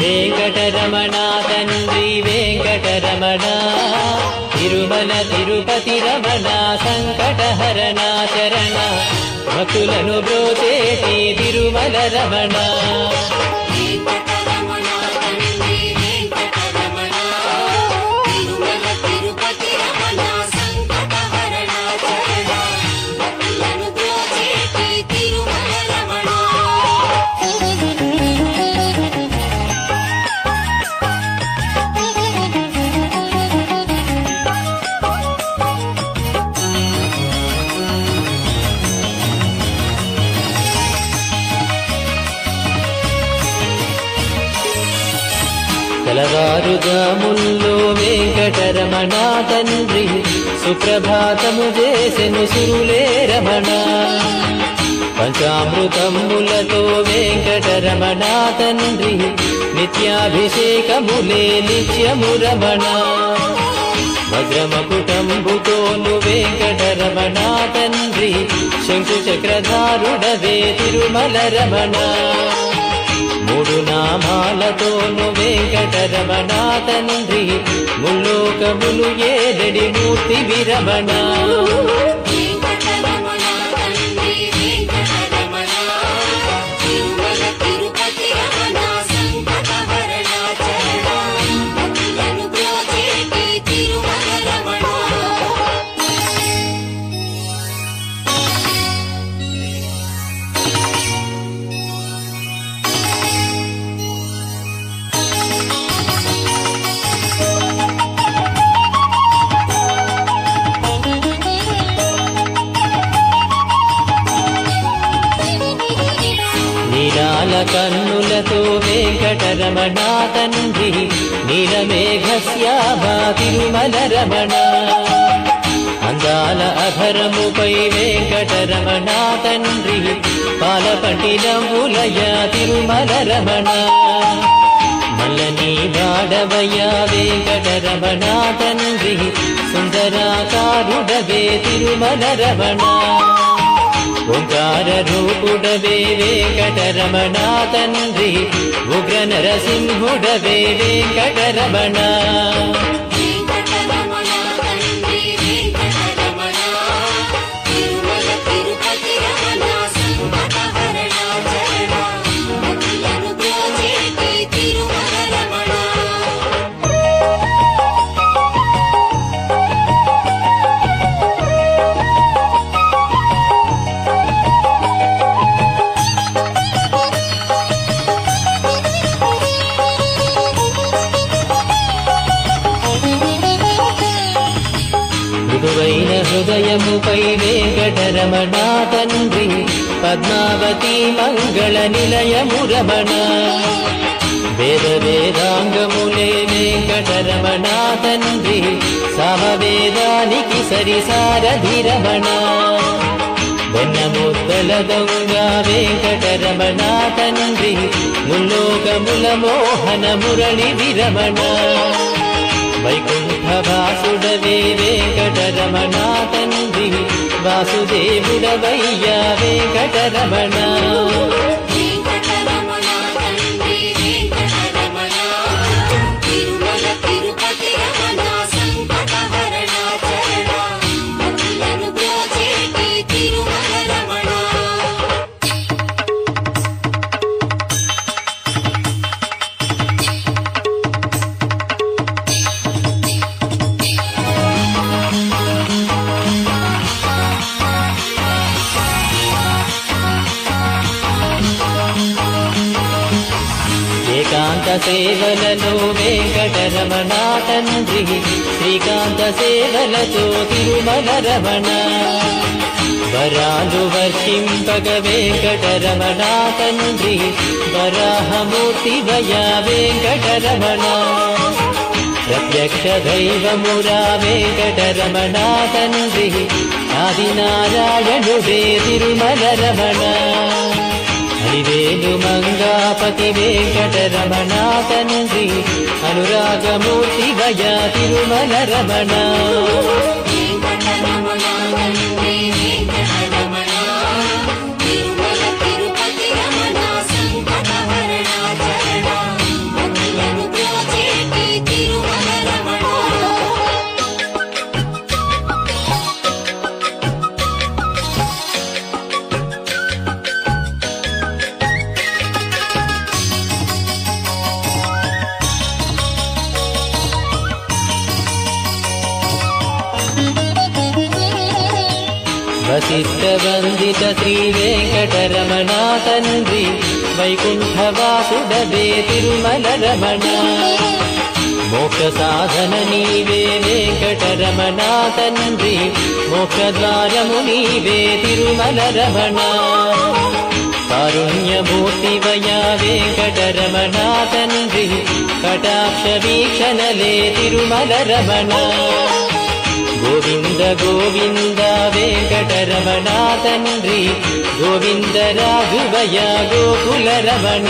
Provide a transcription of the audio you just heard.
వెంకటరమణ తండ్రి వెంకటరమణ తిరుమల తిరుపతి రమణ సంకటహరణ చరణ భక్తులను బ్రోచేటి తిరుమల రమణ తెల్లవారుజాముల్లో వెంకటరమణ తండ్రి సుప్రభాతము చేసెను సురులే రమణ పంచామృతములతో వెంకటరమణ తండ్రి నిత్యాభిషేకములే నిత్యము రమణ వజ్రమకుటంబుతోను వెంకటరమణ తండ్రి శంకు చక్రధారుడవే తిరుమల రమణ మూడు నామాలతోను వెంకటరమణ తండ్రి ముల్లోకములు ఏడడి మూర్తి విరమణ నీలాల కన్నులతో వెంకటరమణ తండ్రి నీలమేఘశ్యామ తిరుమల రమణ అందాల అధరముపై వెంకటరమణ తండ్రి పాలపంటి నవ్వులయ తిరుమల రమణ మల్లని బాడవయ వెంకటరమణ తండ్రి సుందరాకారుడవే తిరుమల రమణ ఓంకార రూపుడవే వెంకటరమణ తండ్రి ఉగ్ర నరసింహుడవే వెంకటరమణ మృదువైన హృదయముపై వెంకటరమణ తండ్రి పద్మావతి మంగళ నిలయము రమణ వేద వేదాంగములే వెంకటరమణ తండ్రి సామవేదానికి సరిసారథి రమణ వెన్నముద్దల దొంగ వెంకటరమణ తండ్రి ముల్లోకముల మోహన మురళి విరమణ వైకుంఠ వాసుడవే వెంకటరమణ తండ్రి వాసుదేవుడవయ్యా వెంకటరమణ ఏకాంత సేవలలో వెంకటరమణ తండ్రి శ్రీకాంత సేవలతో తిరుమల రమణ వరాలు వర్షింపగ వెంకటరమణ తండ్రి వరాహమూర్తి వయా వెంకటరమణ ప్రత్యక్ష దైవమురా వెంకటరమణ తండ్రి ఆదినారాయణుడే తిరుమల రమణ హరివేలు మంగాపతి వెంకటరమణ తండ్రి అనురాగమూర్తి వయా తిరుమల రమణ వశిష్ఠవందిత శ్రీ వెంకటరమణ తండ్రి వైకుంఠవాసుడవే తిరుమల రమణ మోక్ష సాధన నీవే వెంకటరమణ తండ్రి మోక్షద్వారము నీవే తిరుమల రమణ కారుణ్యమూర్తివయా వెంకటరమణ తండ్రి కటాక్ష వీక్షణలే తిరుమల రమణ గోవింద గోవింద వెంకటరమణ తండ్రి గోవింద రాఘవయ గోకుల రమణ